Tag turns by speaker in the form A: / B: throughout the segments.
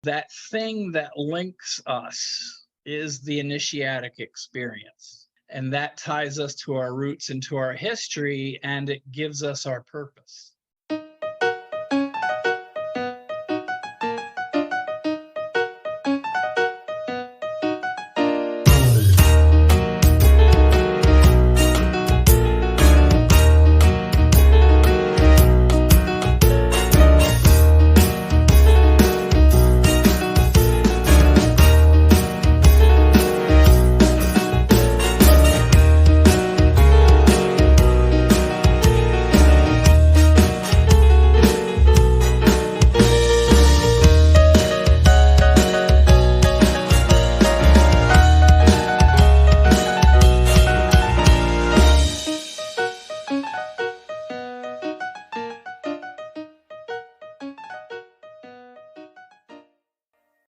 A: That thing that links us is the initiatic experience. And that ties us to our roots and to our history, and it gives us our purpose.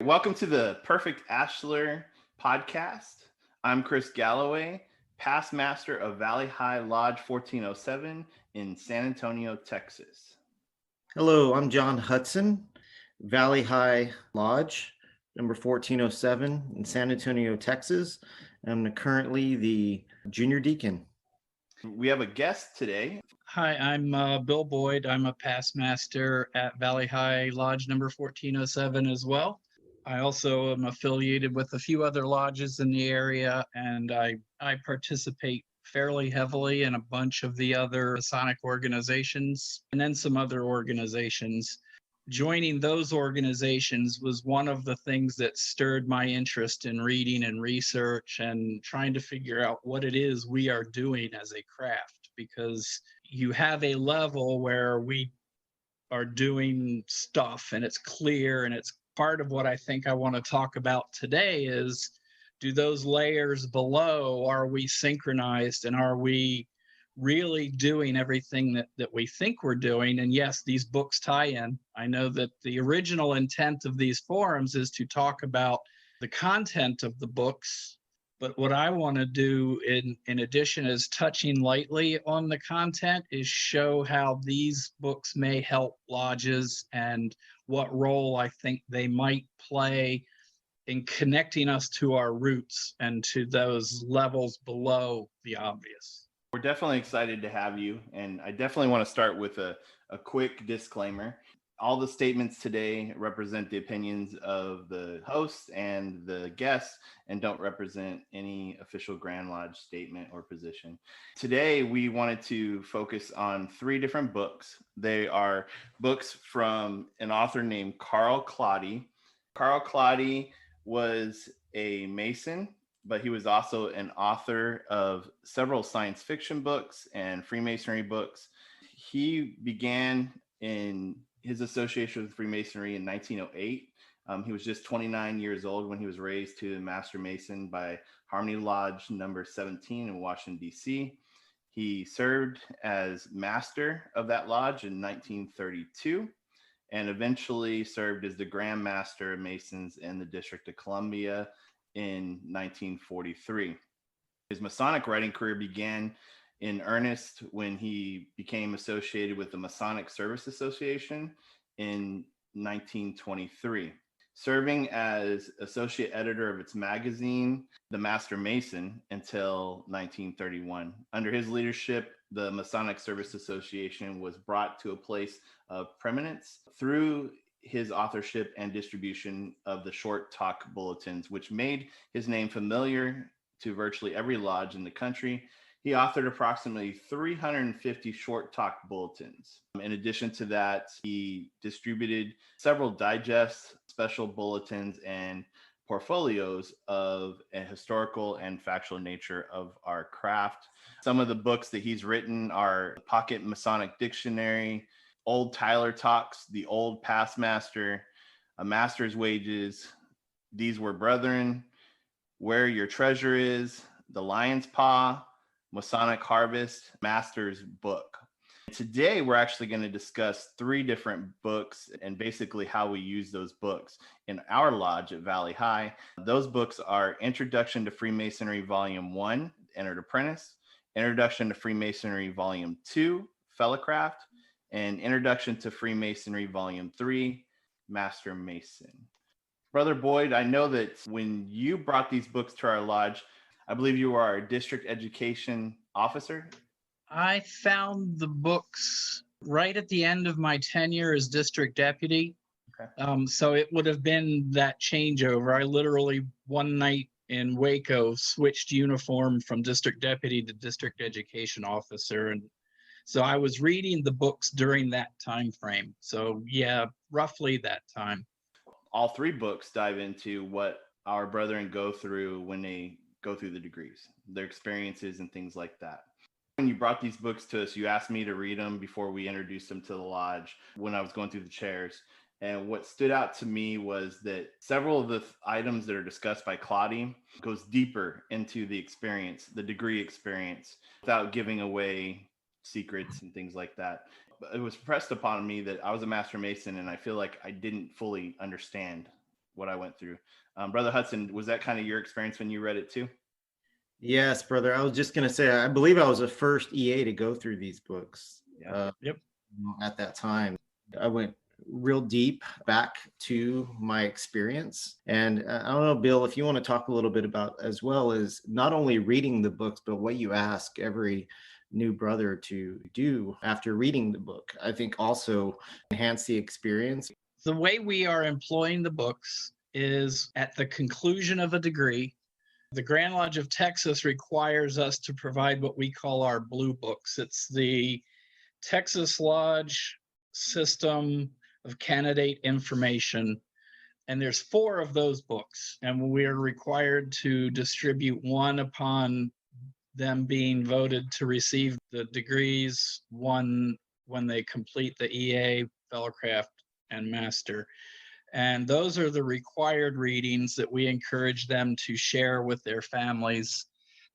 B: Welcome to the Perfect Ashlar podcast. I'm Chris Galloway, past master of Valley High Lodge 1407 in San Antonio, Texas.
C: Hello, I'm John Hudson, Valley High Lodge, number 1407 in San Antonio, Texas. I'm currently the junior deacon.
B: We have a guest today.
A: Hi, I'm Bill Boyd. I'm a past master at Valley High Lodge number 1407 as well. I also am affiliated with a few other lodges in the area, and I participate fairly heavily in a bunch of the other Masonic organizations and then some other organizations. Joining those organizations was one of the things that stirred my interest in reading and research and trying to figure out what it is we are doing as a craft, because you have a level where we are doing stuff and it's clear, and it's part of what I think I want to talk about today is, do those layers below, are we synchronized, and are we really doing everything that we think we're doing? And yes, these books tie in. I know that the original intent of these forums is to talk about the content of the books, but what I want to do in addition is touching lightly on the content is show how these books may help lodges and what role I think they might play in connecting us to our roots and to those levels below the obvious.
B: We're definitely excited to have you, and I definitely want to start with a quick disclaimer. All the statements today represent the opinions of the hosts and the guests and don't represent any official Grand Lodge statement or position. Today, we wanted to focus on 3 different books. They are books from an author named Carl Claudy. Carl Claudy was a Mason, but he was also an author of several science fiction books and Freemasonry books. He began in his association with Freemasonry in 1908. He was just 29 years old when he was raised to Master Mason by Harmony Lodge number 17 in Washington, D.C. He served as master of that lodge in 1932 and eventually served as the Grand Master of Masons in the District of Columbia in 1943. His Masonic writing career began in earnest when he became associated with the Masonic Service Association in 1923, serving as associate editor of its magazine, The Master Mason, until 1931. Under his leadership, the Masonic Service Association was brought to a place of preeminence through his authorship and distribution of the short talk bulletins, which made his name familiar to virtually every lodge in the country. He authored approximately 350 short talk bulletins. In addition to that, he distributed several digests, special bulletins, and portfolios of a historical and factual nature of our craft. Some of the books that he's written are Pocket Masonic Dictionary, Old Tyler Talks, The Old Past Master, A Master's Wages, These Were Brethren, Where Your Treasure Is, The Lion's Paw, Masonic Harvest, Master's Book. Today, we're actually going to discuss 3 different books and basically how we use those books in our lodge at Valley High. Those books are Introduction to Freemasonry Volume 1, Entered Apprentice, Introduction to Freemasonry Volume 2, Fellowcraft, and Introduction to Freemasonry Volume 3, Master Mason. Brother Boyd, I know that when you brought these books to our lodge, I believe you were our district education officer.
A: I found the books right at the end of my tenure as district deputy.
B: Okay.
A: So it would have been that changeover. I literally one night in Waco switched uniform from district deputy to district education officer. And so I was reading the books during that time frame. So yeah, roughly that time.
B: All three books dive into what our brethren go through when they go through the degrees, their experiences and things like that. When you brought these books to us, you asked me to read them before we introduced them to the lodge when I was going through the chairs. And what stood out to me was that several of the items that are discussed by Claudy goes deeper into the experience, the degree experience, without giving away secrets and things like that. It was pressed upon me that I was a Master Mason, and I feel like I didn't fully understand what I went through. Brother Hudson, was that kind of your experience when you read it too?
C: Yes, brother. I was just going to say, I believe I was the first EA to go through these books.
A: Yep.
C: At that time, I went real deep back to my experience. And I don't know, Bill, if you want to talk a little bit about as well as not only reading the books, but what you ask every new brother to do after reading the book, I think also enhance the experience.
A: The way we are employing the books is at the conclusion of a degree. The Grand Lodge of Texas requires us to provide what we call our blue books. It's the Texas Lodge System of Candidate Information. And there's 4 of those books. And we are required to distribute one upon them being voted to receive the degrees, one when they complete the EA, Fellowcraft, and Master. And those are the required readings that we encourage them to share with their families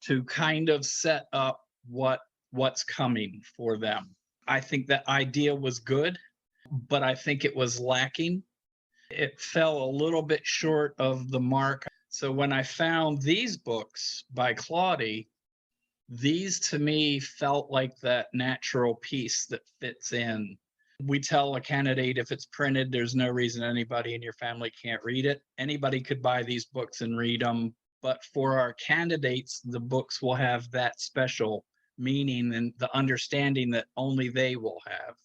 A: to kind of set up what's coming for them. I think that idea was good, but I think it was lacking. It fell a little bit short of the mark. So when I found these books by Claudy, these to me felt like that natural piece that fits in. We tell a candidate if it's printed, there's no reason anybody in your family can't read it. Anybody could buy these books and read them. But for our candidates, the books will have that special meaning and the understanding that only they will have.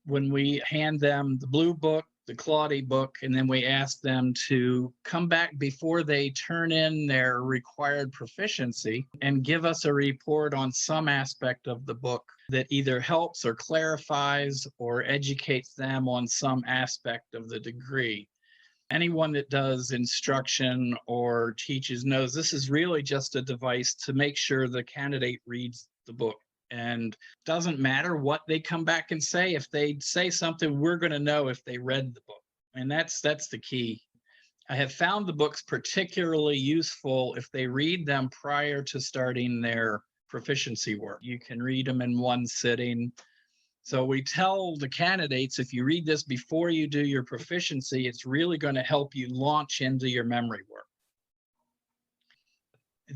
A: When we hand them the blue book, the Claudy book, and then we ask them to come back before they turn in their required proficiency and give us a report on some aspect of the book that either helps or clarifies or educates them on some aspect of the degree. Anyone that does instruction or teaches knows this is really just a device to make sure the candidate reads the book. And doesn't matter what they come back and say. If they say something, we're going to know if they read the book. And that's the key. I have found the books particularly useful if they read them prior to starting their proficiency work. You can read them in one sitting. So we tell the candidates, if you read this before you do your proficiency, it's really going to help you launch into your memory work.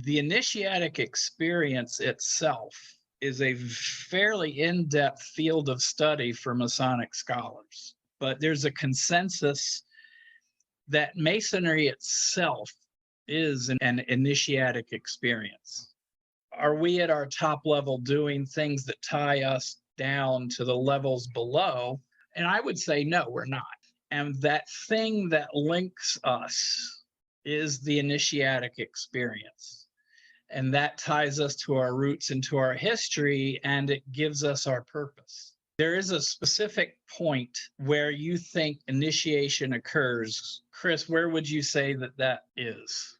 A: The initiatic experience itself is a fairly in-depth field of study for Masonic scholars. But there's a consensus that Masonry itself is an initiatic experience. Are we at our top level doing things that tie us down to the levels below? And I would say, no, we're not. And that thing that links us is the initiatic experience. And that ties us to our roots and to our history, and it gives us our purpose. There is a specific point where you think initiation occurs. Chris, where would you say that is?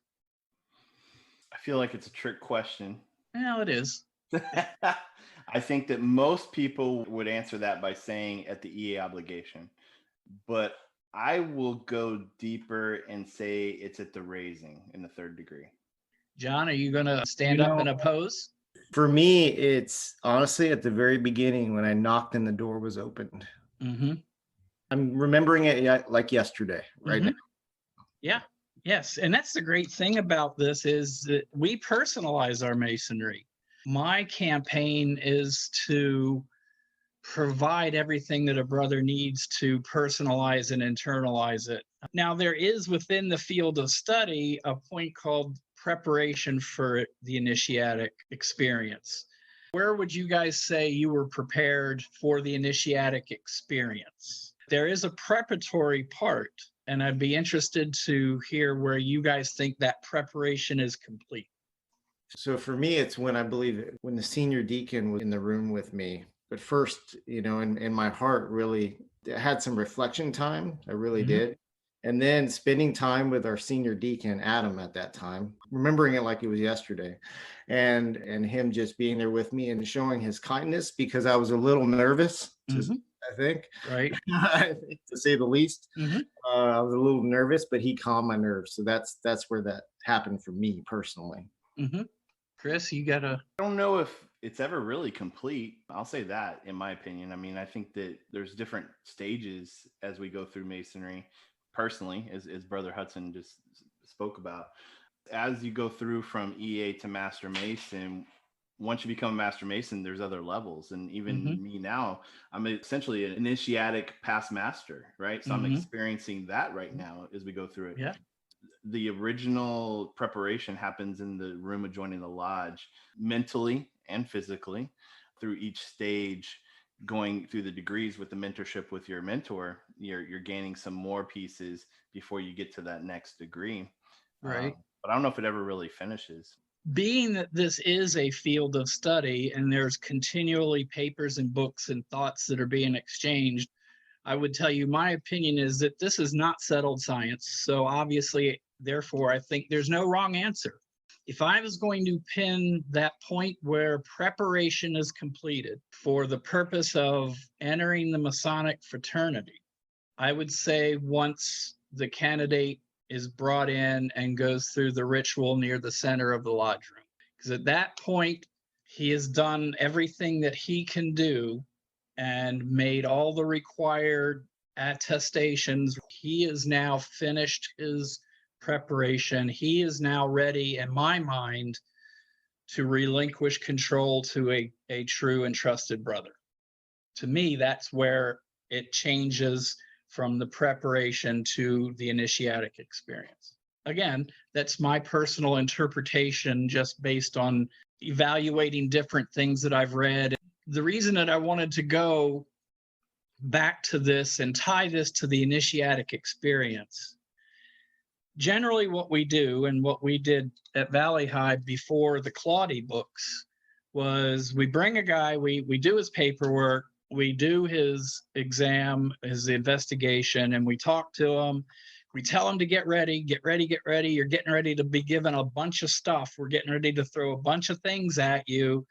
B: I feel like it's a trick question.
A: No, it is.
B: I think that most people would answer that by saying at the EA obligation, but I will go deeper and say it's at the raising in the 3rd degree.
A: John, are you going to stand up and oppose?
C: For me, it's honestly at the very beginning when I knocked and the door was opened.
A: Mm-hmm.
C: I'm remembering it like yesterday, right now.
A: Yeah, yes. And that's the great thing about this is that we personalize our Masonry. My campaign is to provide everything that a brother needs to personalize and internalize it. Now, there is within the field of study a point called preparation for the initiatic experience. Where would you guys say you were prepared for the initiatic experience? There is a preparatory part, and I'd be interested to hear where you guys think that preparation is complete.
C: So for me, it's when I believe when the senior deacon was in the room with me. But first, in my heart, really had some reflection time. I really did. And then spending time with our senior deacon, Adam, at that time, remembering it like it was yesterday, and him just being there with me and showing his kindness, because I was a little nervous, I think,
A: Right.
C: to say the least. I was a little nervous, but he calmed my nerves. So that's where that happened for me personally.
A: Chris, you got
B: I don't know if it's ever really complete. I'll say that, in my opinion. I mean, I think that there's different stages as we go through Masonry. Personally, as Brother Hudson just spoke about, as you go through from EA to Master Mason, once you become a Master Mason, there's other levels. And even me now, I'm essentially an initiatic past master, right? So I'm experiencing that right now as we go through it.
A: Yeah.
B: The original preparation happens in the room adjoining the lodge, mentally and physically, through each stage. Going through the degrees with the mentorship with your mentor, you're gaining some more pieces before you get to that next degree.
A: Right.
B: But I don't know if it ever really finishes.
A: Being that this is a field of study and there's continually papers and books and thoughts that are being exchanged, I would tell you my opinion is that this is not settled science. So obviously, therefore, I think there's no wrong answer. If I was going to pin that point where preparation is completed for the purpose of entering the Masonic fraternity, I would say once the candidate is brought in and goes through the ritual near the center of the lodge room. Because at that point, he has done everything that he can do and made all the required attestations. He is now finished his preparation. He is now ready, in my mind, to relinquish control to a true and trusted brother. To me, that's where it changes from the preparation to the initiatic experience. Again, that's my personal interpretation just based on evaluating different things that I've read. The reason that I wanted to go back to this and tie this to the initiatic experience, generally what we do and what we did at Valley High before the Claudy books was we bring a guy, we do his paperwork, we do his exam, his investigation, and we talk to him. We tell him to get ready, get ready, get ready. You're getting ready to be given a bunch of stuff. We're getting ready to throw a bunch of things at you.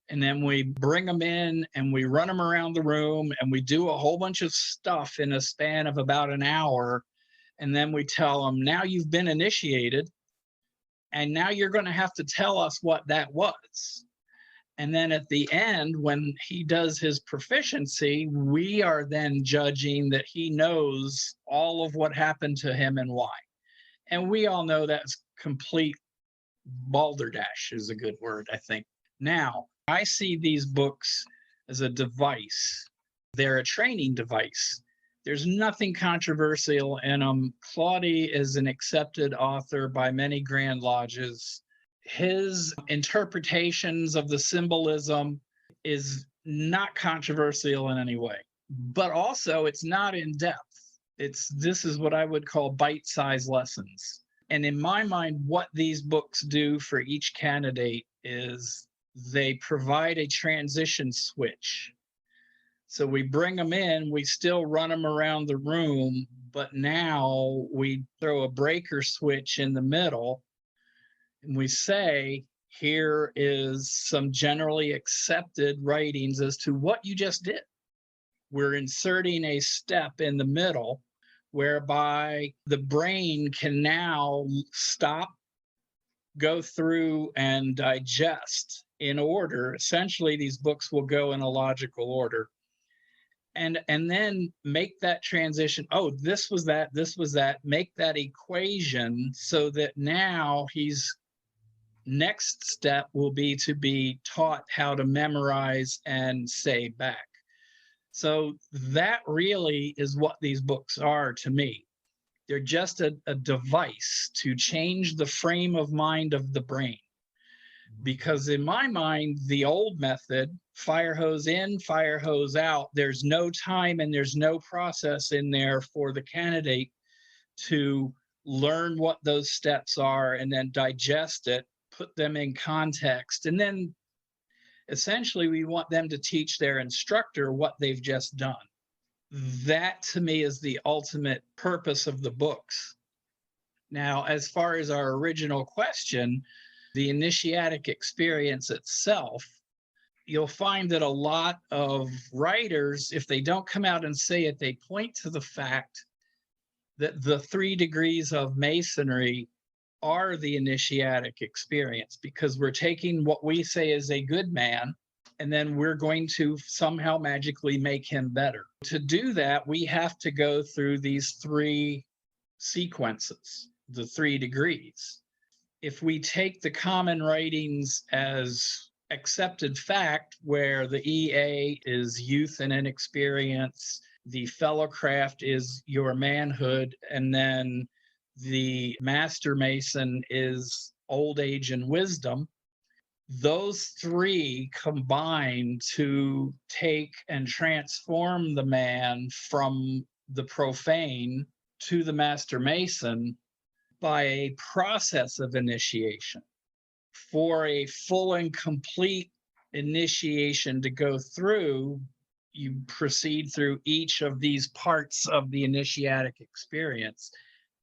A: And then we bring them in and we run them around the room and we do a whole bunch of stuff in a span of about an hour. And then we tell them, now you've been initiated and now you're going to have to tell us what that was. And then at the end, when he does his proficiency, we are then judging that he knows all of what happened to him and why. And we all know that's complete balderdash is a good word, I think. Now, I see these books as a device. They're a training device. There's nothing controversial in them. Claudy is an accepted author by many Grand Lodges. His interpretations of the symbolism is not controversial in any way, but also it's not in depth. This is what I would call bite-sized lessons. And in my mind, what these books do for each candidate is they provide a transition switch. So we bring them in, we still run them around the room, but now we throw a breaker switch in the middle and we say, here is some generally accepted writings as to what you just did. We're inserting a step in the middle whereby the brain can now stop, go through, and digest in order. Essentially, these books will go in a logical order. And then make that transition. Oh, this was that, this was that. Make that equation so that now he's next step will be to be taught how to memorize and say back. So that really is what these books are to me. They're just a device to change the frame of mind of the brain. Because in my mind, the old method, fire hose in, fire hose out, there's no time and there's no process in there for the candidate to learn what those steps are and then digest it, put them in context. And then essentially we want them to teach their instructor what they've just done. That to me is the ultimate purpose of the books. Now, as far as our original question, the initiatic experience itself, you'll find that a lot of writers, if they don't come out and say it, they point to the fact that the 3 degrees of Masonry are the initiatic experience, because we're taking what we say is a good man and then we're going to somehow magically make him better. To do that, we have to go through these 3 sequences, the 3 degrees. If we take the common writings as accepted fact, where the EA is youth and inexperience, the fellowcraft is your manhood, and then the master mason is old age and wisdom, those 3 combine to take and transform the man from the profane to the master mason by a process of initiation. For a full and complete initiation to go through, you proceed through each of these parts of the initiatic experience.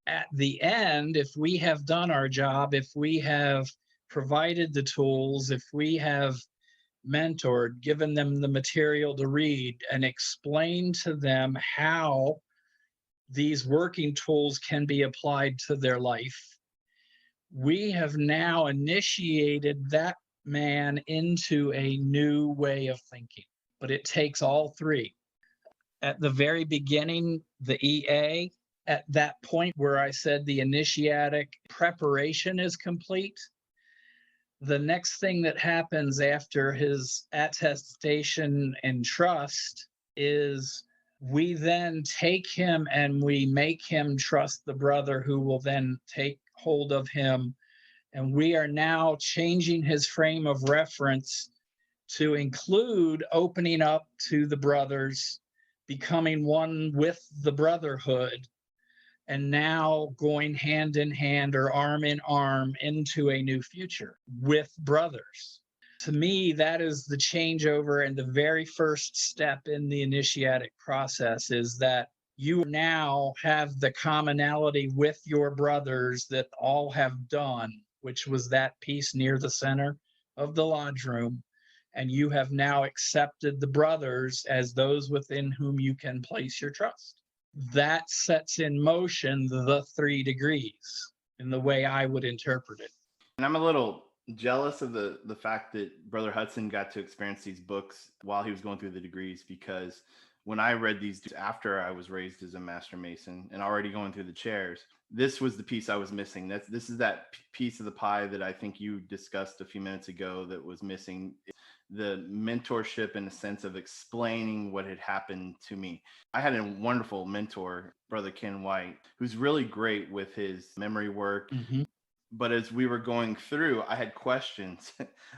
A: At the end, if we have done our job, if we have provided the tools, if we have mentored, given them the material to read, and explained to them how these working tools can be applied to their life, we have now initiated that man into a new way of thinking. But it takes all 3. At the very beginning, the EA, at that point where I said the initiatic preparation is complete, the next thing that happens after his attestation and trust is we then take him and we make him trust the brother, who will then take hold of him. And we are now changing his frame of reference to include opening up to the brothers, becoming one with the brotherhood, and now going hand in hand or arm in arm into a new future with brothers. To me, that is the changeover, and the very first step in the initiatic process is that you now have the commonality with your brothers that all have done, which was that piece near the center of the lodge room. And you have now accepted the brothers as those within whom you can place your trust. That sets in motion the 3 degrees in the way I would interpret it.
B: And I'm a little jealous of the fact that Brother Hudson got to experience these books while he was going through the degrees, because when I read these after I was raised as a master mason and already going through the chairs, this was the piece I was missing. This is that piece of the pie that I think you discussed a few minutes ago that was missing. The mentorship in the sense of explaining what had happened to me. I had a wonderful mentor, Brother Ken White, who's really great with his memory work.
A: Mm-hmm.
B: But as we were going through, I had questions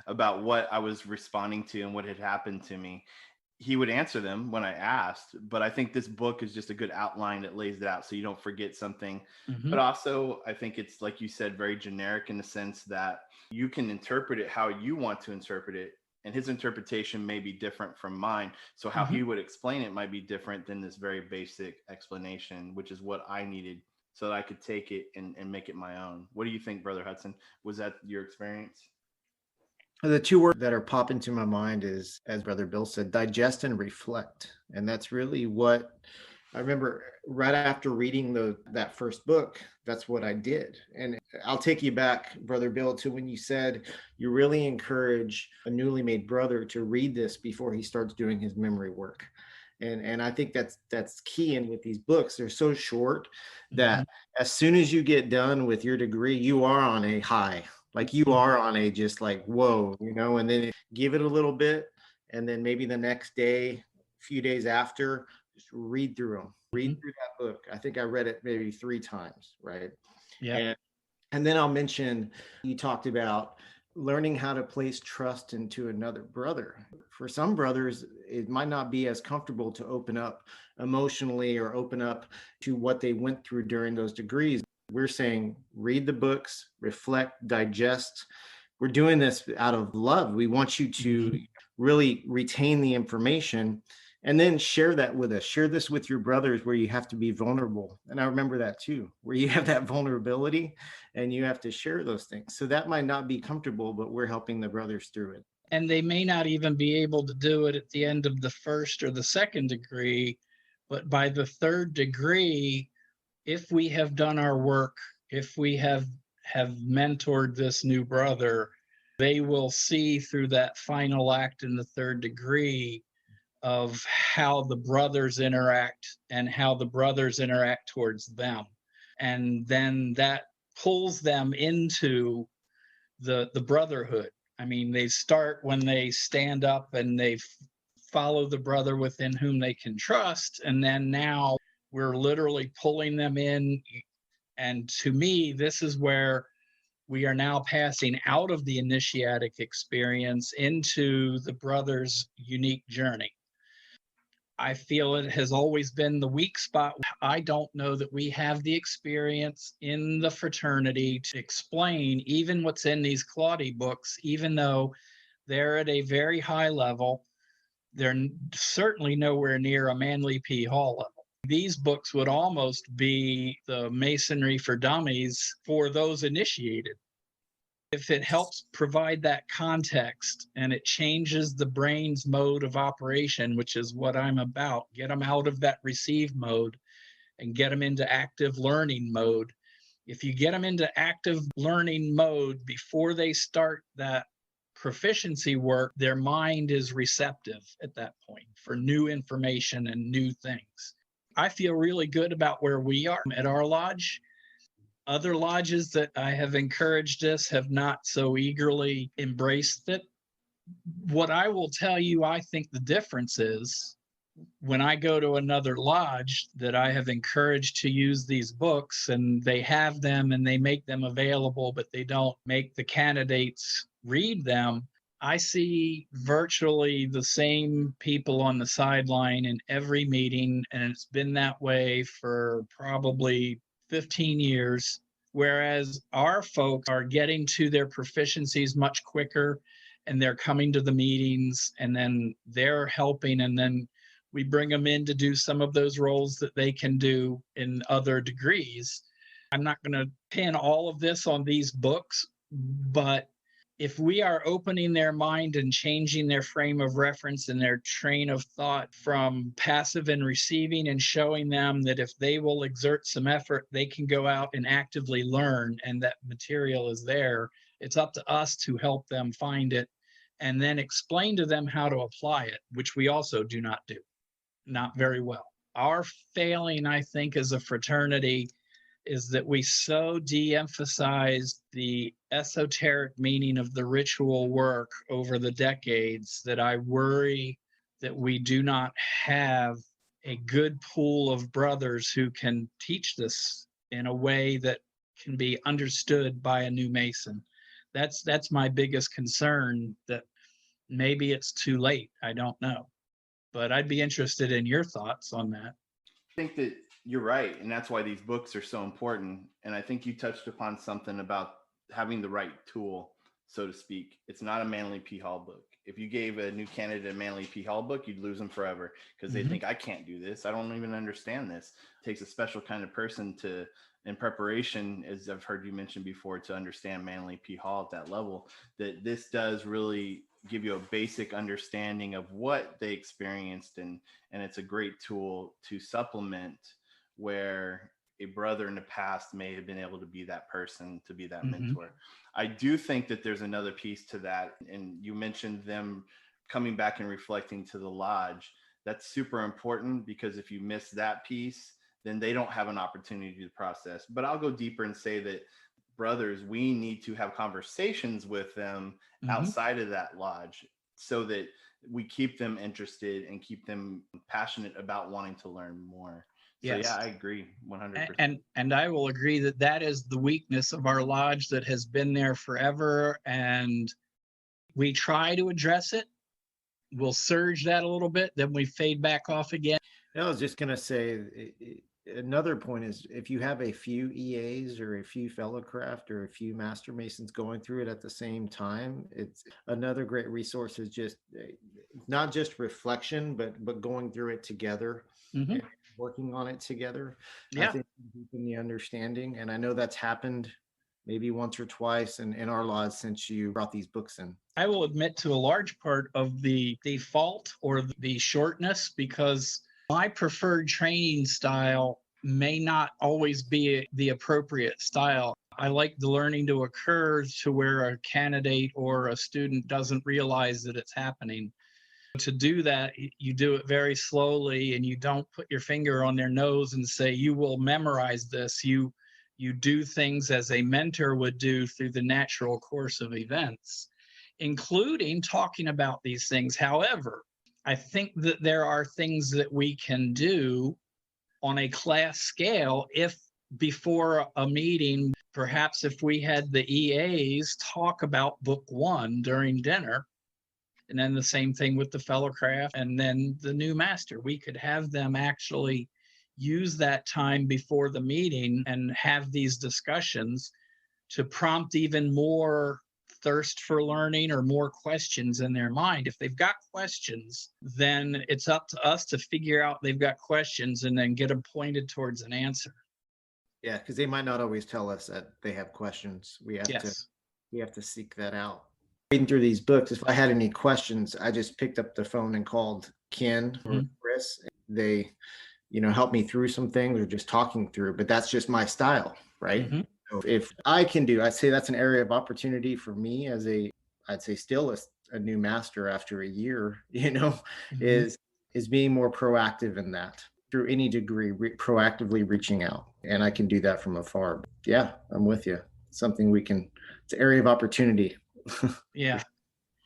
B: about what I was responding to and what had happened to me. He would answer them when I asked, but I think this book is just a good outline that lays it out so you don't forget something.
A: Mm-hmm.
B: But also, I think it's, like you said, very generic in the sense that you can interpret it how you want to interpret it. And his interpretation may be different from mine. So how he would explain it might be different than this very basic explanation, which is what I needed so that I could take it and make it my own. What do you think, Brother Hudson? Was that your experience?
C: The 2 words that are popping to my mind is, as Brother Bill said, digest and reflect. And that's really what I remember right after reading that first book. That's what I did. And I'll take you back, Brother Bill, to when you said you really encourage a newly made brother to read this before he starts doing his memory work. And I think that's key. And with these books, they're so short that as soon as you get done with your degree, you are on a high. Like you are on a just like, whoa, and then give it a little bit. And then maybe the next day few days after, just read through them, read through that book. I think I read it maybe 3 times, right?
A: Yeah.
C: And then I'll mention, you talked about learning how to place trust into another brother. For some brothers, it might not be as comfortable to open up emotionally or open up to what they went through during those degrees. We're saying read the books, reflect, digest. We're doing this out of love. We want you to really retain the information and then share that with us. Share this with your brothers where you have to be vulnerable. And I remember that too, where you have that vulnerability and you have to share those things. So that might not be comfortable, but we're helping the brothers through it.
A: And they may not even be able to do it at the end of the first or the second degree, but by the third degree, if we have done our work, if we have mentored this new brother, they will see through that final act in the third degree of how the brothers interact and how the brothers interact towards them. And then that pulls them into the brotherhood. I mean, they start when they stand up and they follow the brother within whom they can trust. And then now we're literally pulling them in. And to me, this is where we are now passing out of the initiatic experience into the brother's unique journey. I feel it has always been the weak spot. I don't know that we have the experience in the fraternity to explain even what's in these Claudy books, even though they're at a very high level. They're certainly nowhere near a Manly P. Hall level. These books would almost be the Masonry for Dummies for those initiated. If it helps provide that context and it changes the brain's mode of operation, which is what I'm about, get them out of that receive mode and get them into active learning mode. If you get them into active learning mode before they start that proficiency work, their mind is receptive at that point for new information and new things. I feel really good about where we are at our lodge. Other lodges that I have encouraged this have not so eagerly embraced it. What I will tell you, I think the difference is when I go to another lodge that I have encouraged to use these books and they have them and they make them available, but they don't make the candidates read them, I see virtually the same people on the sideline in every meeting. And it's been that way for probably 15 years, whereas our folks are getting to their proficiencies much quicker and they're coming to the meetings and then they're helping, and then we bring them in to do some of those roles that they can do in other degrees. I'm not going to pin all of this on these books, but if we are opening their mind and changing their frame of reference and their train of thought from passive and receiving and showing them that if they will exert some effort, they can go out and actively learn and that material is there, it's up to us to help them find it and then explain to them how to apply it, which we also do not do, not very well. Our failing, I think, as a fraternity is that we so de-emphasized the esoteric meaning of the ritual work over the decades that I worry that we do not have a good pool of brothers who can teach this in a way that can be understood by a new Mason. That's my biggest concern, that maybe it's too late. I don't know. But I'd be interested in your thoughts on that.
B: I think that you're right. And that's why these books are so important. And I think you touched upon something about having the right tool, so to speak. It's not a Manly P. Hall book. If you gave a new candidate a Manly P. Hall book, you'd lose them forever because they think, I can't do this. I don't even understand this. It takes a special kind of person to, in preparation, as I've heard you mention before, to understand Manly P. Hall at that level, that this does really give you a basic understanding of what they experienced, and it's a great tool to supplement where a brother in the past may have been able to be that person, to be that mentor. I do think that there's another piece to that, and you mentioned them coming back and reflecting to the lodge. That's super important, because if you miss that piece, then they don't have an opportunity to process. But I'll go deeper and say that brothers, we need to have conversations with them outside of that lodge, so that we keep them interested and keep them passionate about wanting to learn more. So
A: Yes.
B: yeah, I agree 100%.
A: And I will agree that that is the weakness of our lodge that has been there forever. And we try to address it. We'll surge that a little bit, then we fade back off again.
C: I was just going to say, another point is if you have a few EAs or a few fellow craft or a few master masons going through it at the same time, it's another great resource is just not just reflection, but going through it together.
A: Mm-hmm.
C: And working on it together.
A: Yeah.
C: I think deepen the understanding. And I know that's happened maybe once or twice in our lodge since you brought these books in.
A: I will admit to a large part of the default or the shortness, because my preferred training style may not always be the appropriate style. I like the learning to occur to where a candidate or a student doesn't realize that it's happening. To do that, you do it very slowly, and you don't put your finger on their nose and say, you will memorize this. You do things as a mentor would do through the natural course of events, including talking about these things. However, I think that there are things that we can do on a class scale if before a meeting, perhaps if we had the EAs talk about book one during dinner, and then the same thing with the fellow craft and then the new master, we could have them actually use that time before the meeting and have these discussions to prompt even more thirst for learning or more questions in their mind. If they've got questions, then it's up to us to figure out they've got questions and then get them pointed towards an answer.
C: Yeah, because they might not always tell us that they have questions. We have to seek that out. Reading through these books, if I had any questions, I just picked up the phone and called Ken or Chris. They, helped me through some things or just talking through, but that's just my style, right?
A: Mm-hmm.
C: So if I can do, I'd say that's an area of opportunity for me as I'd say still a new master after a year, is being more proactive in that through any degree, proactively reaching out. And I can do that from afar. Yeah, I'm with you. Something it's an area of opportunity.
A: Yeah.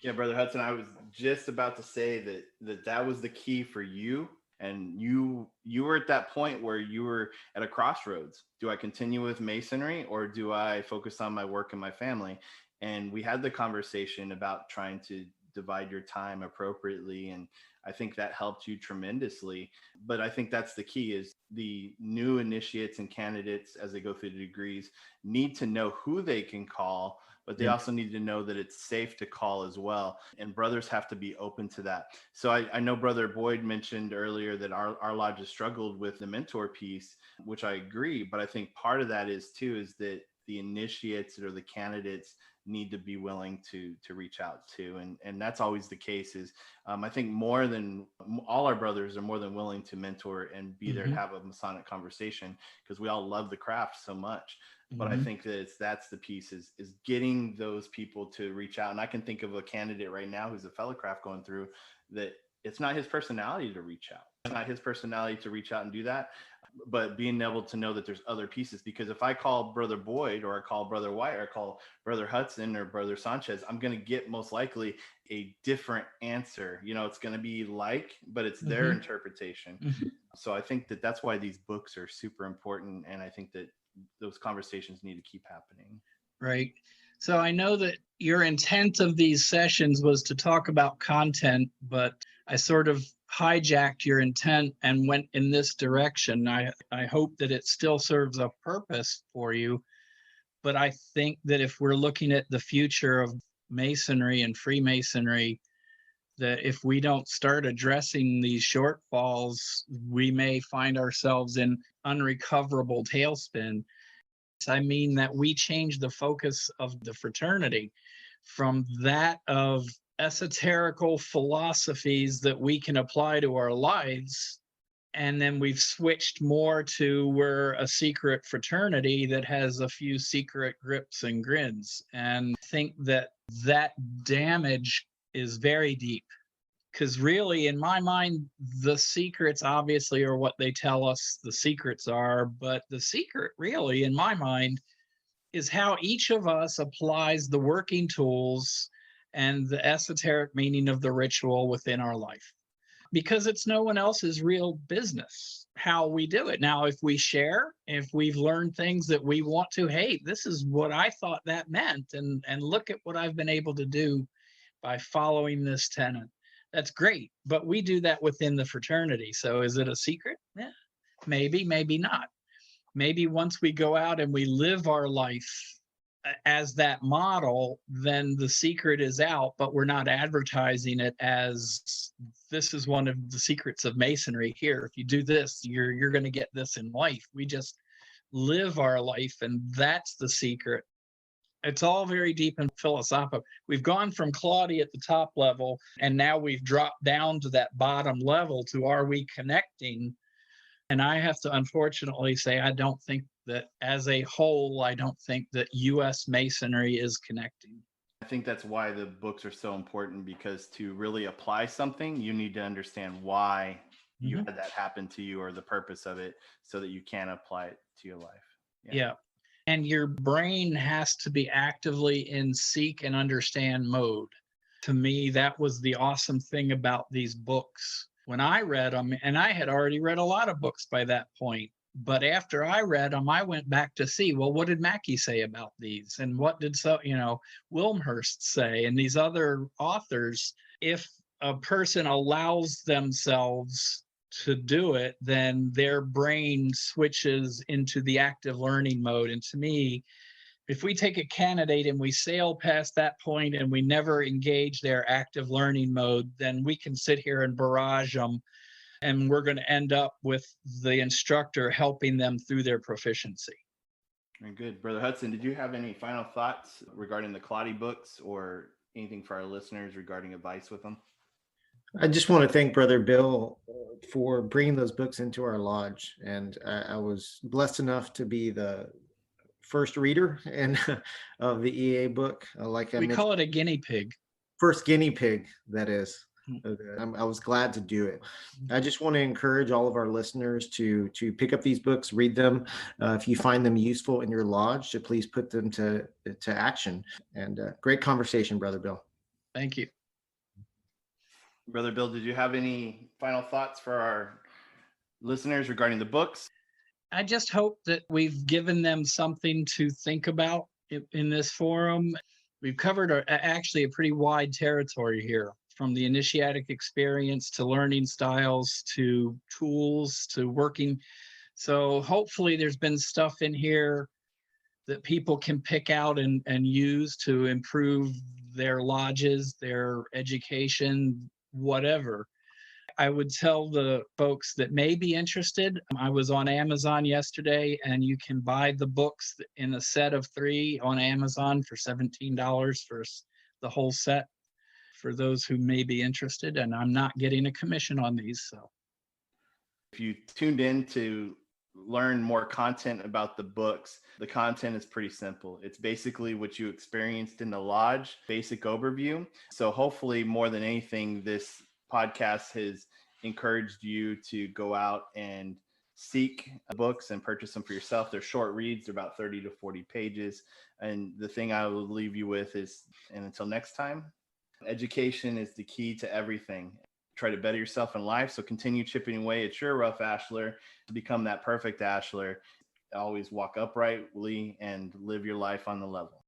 B: Yeah, Brother Hudson, I was just about to say that was the key for you. And you were at that point where you were at a crossroads. Do I continue with Masonry or do I focus on my work and my family? And we had the conversation about trying to divide your time appropriately. And I think that helped you tremendously. But I think that's the key is the new initiates and candidates as they go through the degrees need to know who they can call, but they also need to know that it's safe to call as well. And brothers have to be open to that. So I know Brother Boyd mentioned earlier that our lodge has struggled with the mentor piece, which I agree. But I think part of that is that the initiates or the candidates need to be willing to reach out to. And that's always the case is I think more than all our brothers are more than willing to mentor and be there to have a Masonic conversation because we all love the craft so much. But I think that that's the piece is getting those people to reach out. And I can think of a candidate right now who's a fellow craft going through that it's not his personality to reach out. It's not his personality to reach out and do that. But being able to know that there's other pieces, because if I call Brother Boyd or I call Brother White or I call Brother Hudson or Brother Sanchez, I'm going to get most likely a different answer. It's going to be but it's their interpretation. So I think that that's why these books are super important. And I think that those conversations need to keep happening.
A: Right. So I know that your intent of these sessions was to talk about content, but I sort of hijacked your intent and went in this direction. I hope that it still serves a purpose for you. But I think that if we're looking at the future of Masonry and Freemasonry, that if we don't start addressing these shortfalls, we may find ourselves in unrecoverable tailspin. I mean that we change the focus of the fraternity from that of esoterical philosophies that we can apply to our lives. And then we've switched more to we're a secret fraternity that has a few secret grips and grins. And I think that damage is very deep. Because really, in my mind, the secrets obviously are what they tell us the secrets are. But the secret really, in my mind, is how each of us applies the working tools and the esoteric meaning of the ritual within our life, because it's no one else's real business how we do it. Now, if we share, if we've learned things that we want to, hey, this is what I thought that meant, and look at what I've been able to do by following this tenet. That's great, but we do that within the fraternity. So is it a secret? Yeah, maybe, maybe not. Maybe once we go out and we live our life as that model, then the secret is out, but we're not advertising it as this is one of the secrets of Masonry. Here, if you do this, you're going to get this in life. We just live our life, and that's the secret. It's all very deep and philosophical. We've gone from Claudy at the top level, and now we've dropped down to that bottom level to are we connecting? And I have to unfortunately say, I don't think that as a whole, I don't think that U.S. Masonry is connecting.
B: I think that's why the books are so important, because to really apply something, you need to understand why you had that happen to you or the purpose of it so that you can apply it to your life.
A: Yeah. And your brain has to be actively in seek and understand mode. To me, that was the awesome thing about these books. When I read them, and I had already read a lot of books by that point, but after I read them, I went back to see, well, what did Mackey say about these? And what did Wilmhurst say? And these other authors. If a person allows themselves to do it, then their brain switches into the active learning mode. And to me, if we take a candidate and we sail past that point and we never engage their active learning mode, then we can sit here and barrage them, and we're going to end up with the instructor helping them through their proficiency.
B: Very good. Brother Hudson, did you have any final thoughts regarding the Claudy books or anything for our listeners regarding advice with them?
C: I just want to thank Brother Bill for bringing those books into our lodge. And I was blessed enough to be the first reader of the EA book.
A: We call it a guinea pig.
C: First guinea pig, that is. I was glad to do it. I just want to encourage all of our listeners to pick up these books, read them. If you find them useful in your lodge, to please put them to action. And great conversation, Brother Bill.
A: Thank you.
B: Brother Bill, did you have any final thoughts for our listeners regarding the books?
A: I just hope that we've given them something to think about in this forum. We've covered actually a pretty wide territory here, from the initiatic experience to learning styles to tools to working. So hopefully there's been stuff in here that people can pick out and use to improve their lodges, their education, whatever. I would tell the folks that may be interested. I was on Amazon yesterday, and you can buy the books in a set of 3 on Amazon for $17 for the whole set, for those who may be interested. And I'm not getting a commission on these. So
B: if you tuned in to learn more content about the books, the content is pretty simple. It's basically what you experienced in the lodge, basic overview. So hopefully, more than anything, this podcast has encouraged you to go out and seek books and purchase them for yourself. They're short reads. They're about 30 to 40 pages. And the thing I will leave you with is, and until next time, education is the key to everything. Try to better yourself in life. So continue chipping away at your rough Ashlar to become that perfect Ashlar. Always walk uprightly and live your life on the level.